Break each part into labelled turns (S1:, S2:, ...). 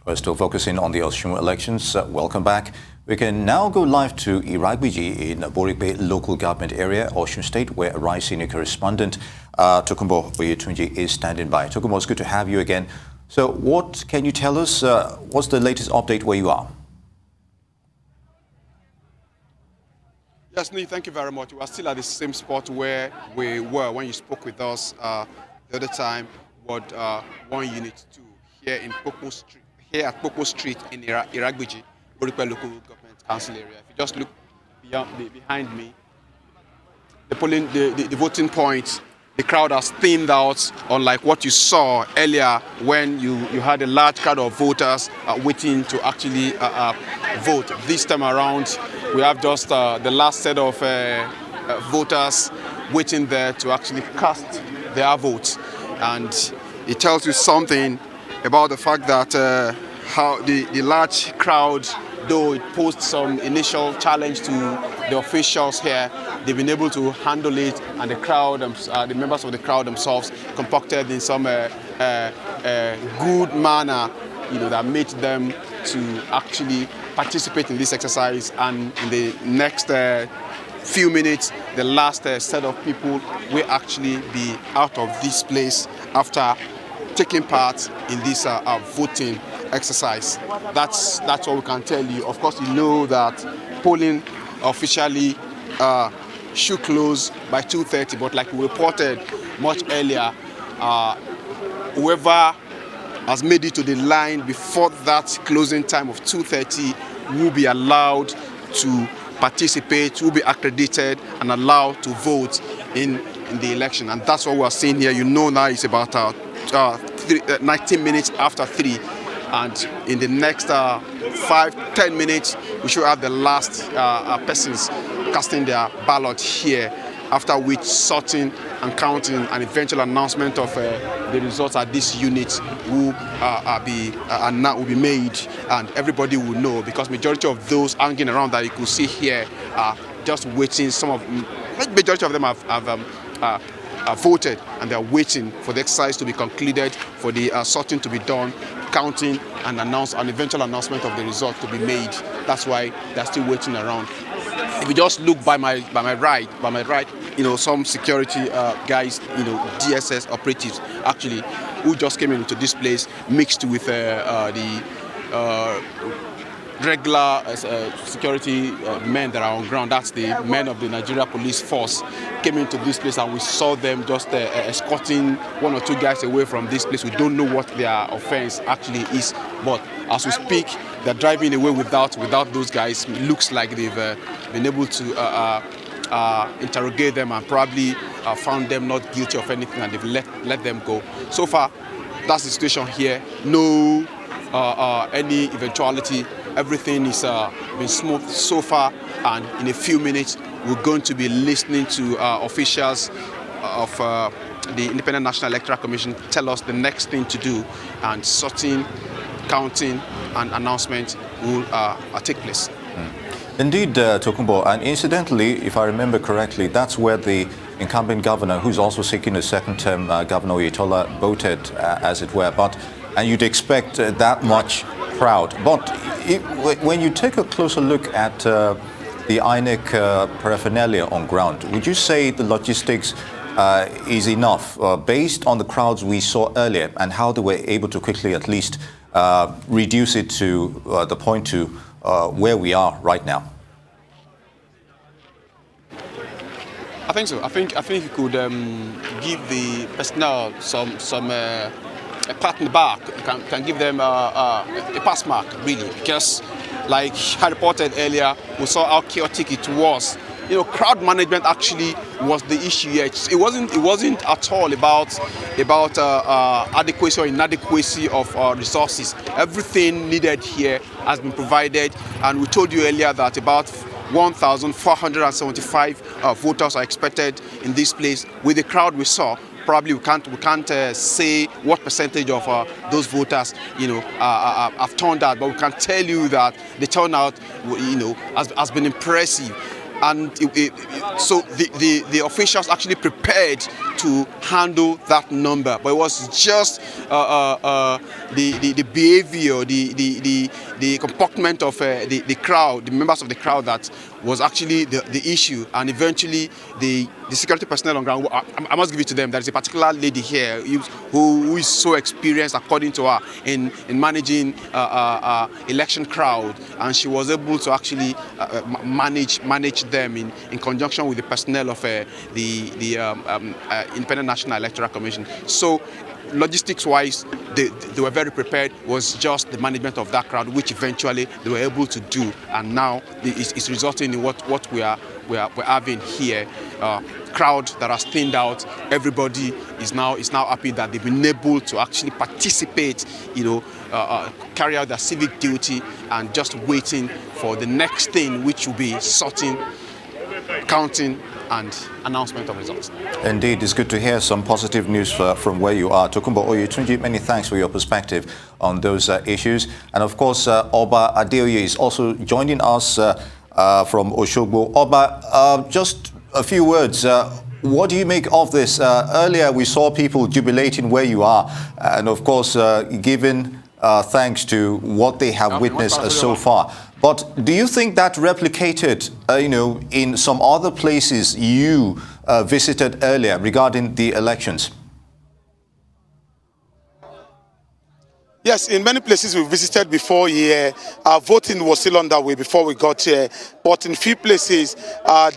S1: We're still focusing on the Osun elections. Welcome back. We can now go live to Iragbiji in Borigbe local government area, Osun State, where Arise senior correspondent Tokunbo Oyetunji is standing by. Tokunbo, it's good to have you again. So what can you tell us? What's the latest update where you are?
S2: Yes, Lee, thank you very much. We are still at the same spot where we were when you spoke with us the other time, Ward 1 Unit 2, here in Popo Street, here at Popo Street in Iragbiji, Borikwe Local Government Council area. If you just look behind me, the voting points, the crowd has thinned out, unlike what you saw earlier when you had a large crowd of voters waiting to actually vote. This time around, we have just the last set of voters waiting there to actually cast their votes. And it tells you something about the fact that how the large crowd, though it posed some initial challenge to the officials here, they've been able to handle it, and the crowd, the members of the crowd themselves, concocted in some good manner, that made them to actually participate in this exercise. And in the next few minutes, the last set of people will actually be out of this place after taking part in this voting exercise. That's what we can tell you. Of course, you know that polling officially should close by 2:30, but like we reported much earlier, whoever has made it to the line before that closing time of 2:30 will be allowed to participate, will be accredited and allowed to vote in the election. And that's what we're seeing here. You know, now it's about 19 minutes after 3. And in the next 5-10 minutes, we should have the last persons casting their ballot here, after which sorting and counting and eventual announcement of the results at this unit will be made, and everybody will know, because majority of those hanging around that you could see here are just waiting. Majority of them have voted, and they're waiting for the exercise to be concluded, for the sorting to be done, counting and an eventual announcement of the result to be made. That's why they're still waiting around. If you just look by my right, some security guys, DSS operatives actually, who just came into this place, mixed with the regular security men that are on ground. That's the men of the Nigeria Police Force, came into this place, and we saw them just escorting 1 or 2 guys away from this place. We don't know what their offense actually is, but as we speak, they're driving away without those guys. It looks like they've been able to interrogate them and probably found them not guilty of anything, and they've let them go. So far, that's the situation here. No any eventuality. Everything is been smooth so far, and in a few minutes we're going to be listening to officials of the Independent National Electoral Commission tell us the next thing to do, and sorting, counting and announcement will take place.
S1: Indeed, Tokunbo, and incidentally, if I remember correctly, that's where the incumbent governor, who's also seeking a second term, Governor Oyetola, voted, as it were. And you'd expect that much crowd. But when you take a closer look at the INEC paraphernalia on ground, would you say the logistics is enough based on the crowds we saw earlier and how they were able to quickly at least reduce it to the point to where we are right now?
S2: I think so. I think you could give the personnel some a pat in the back. Can give them a pass mark, really, because like I reported earlier, we saw how chaotic it was. Crowd management actually was the issue here. It wasn't at all about adequacy or inadequacy of resources. Everything needed here has been provided, and we told you earlier that about 1,475 voters are expected in this place. With the crowd we saw, probably we can't say what percentage of those voters have turned out, but we can tell you that the turnout has been impressive. And so the officials actually prepared to handle that number, but it was just the behavior, the comportment of the crowd, the members of the crowd, that was actually the issue. And eventually the security personnel on ground, I must give it to them. There is a particular lady here who is so experienced, according to her, in managing election crowd, and she was able to actually manage them in conjunction with the personnel of the Independent National Electoral Commission. So logistics-wise, they were very prepared. It was just the management of that crowd, which eventually they were able to do, and now it's resulting in what we're having here. Crowd that has thinned out. Everybody is now happy that they've been able to actually participate, carry out their civic duty, and just waiting for the next thing, which will be sorting, counting, and announcement of results.
S1: Indeed, it's good to hear some positive news from where you are. Tokunbo Oyetunji, many thanks for your perspective on those issues. And of course, Oba Adeoye is also joining us from Oshogbo. Oba, just a few words. What do you make of this? Earlier, we saw people jubilating where you are, and of course, giving thanks to what they have witnessed so far. But do you think that replicated, in some other places you visited earlier regarding the elections?
S3: Yes, in many places we visited before here, voting was still underway before we got here. But in few places,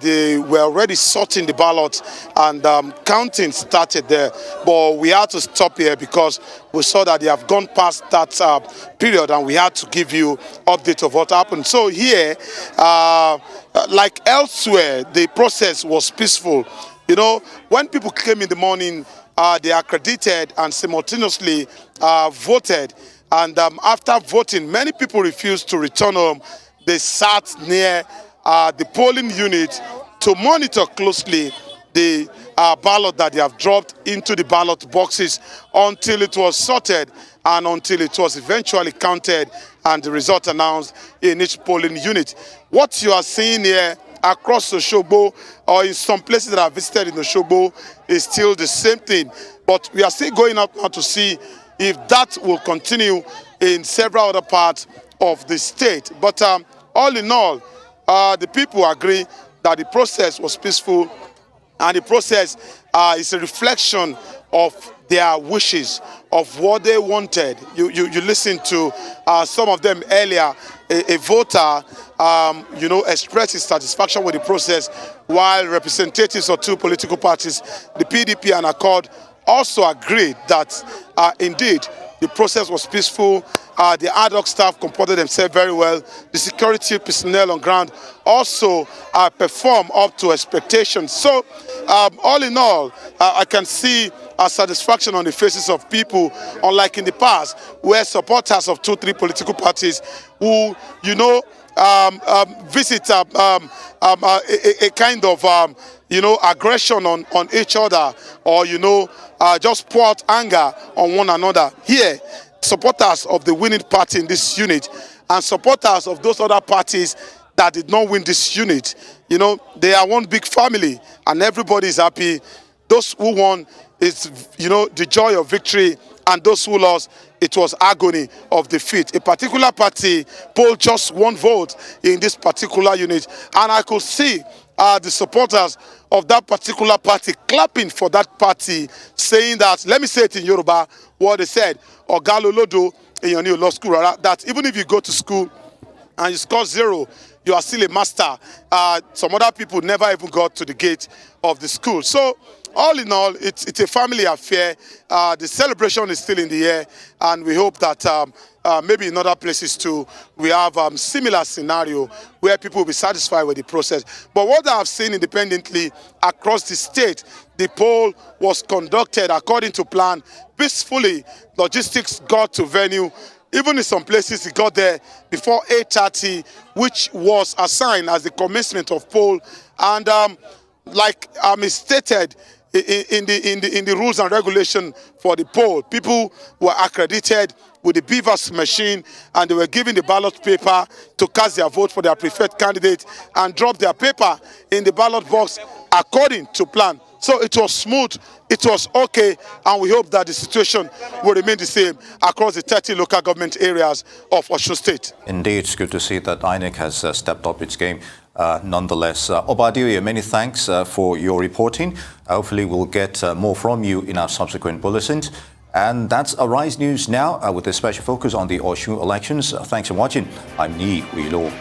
S3: they were already sorting the ballot, and counting started there. But we had to stop here because we saw that they have gone past that period, and we had to give you update of what happened. So here, like elsewhere, the process was peaceful. When people came in the morning, they accredited and simultaneously voted. And after voting, many people refused to return home. They sat near the polling unit to monitor closely the ballot that they have dropped into the ballot boxes until it was sorted and until it was eventually counted and the result announced in each polling unit. What you are seeing here across Oshogbo, or in some places that I visited in Oshogbo, is still the same thing. But we are still going out now to see if that will continue in several other parts of the state. But all in all, the people agree that the process was peaceful, and the process is a reflection of their wishes, of what they wanted. You listened to some of them earlier. A voter, expressed his satisfaction with the process, while representatives of two political parties, the PDP and Accord, also agreed that indeed the process was peaceful. The ad hoc staff comported themselves very well. The security personnel on ground also performed up to expectations. So all in all, I can see a satisfaction on the faces of people, unlike in the past, where supporters of 2-3 political parties who, visit a kind of, aggression on each other, or, just pour out anger on one another. Here, supporters of the winning party in this unit and supporters of those other parties that did not win this unit, they are one big family, and everybody is happy. Those who won, is the joy of victory, and those who lost, it was agony of defeat. A particular party polled just one vote in this particular unit, and I could see the supporters of that particular party clapping for that party, saying that, let me say it in Yoruba, what they said, Ogalolodo in your new law school, that even if you go to school and you score 0, you are still a master. Some other people never even got to the gate of the school. So all in all, it's a family affair. The celebration is still in the air, and we hope that maybe in other places too, we have similar scenario where people will be satisfied with the process. But what I have seen independently across the state, the poll was conducted according to plan, peacefully. Logistics got to venue. Even in some places, it got there before 8:30, which was assigned as the commencement of poll. And like stated in the rules and regulation for the poll, people were accredited with the BVAS machine, and they were given the ballot paper to cast their vote for their preferred candidate and drop their paper in the ballot box according to plan. So it was smooth, it was okay, and we hope that the situation will remain the same across the 30 local government areas of Osun State.
S1: Indeed, it's good to see that INEC has stepped up its game nonetheless. Obadiah, many thanks for your reporting. Hopefully we'll get more from you in our subsequent bulletins. And that's Arise News now with a special focus on the Osun elections. Thanks for watching. I'm Yi Wilo.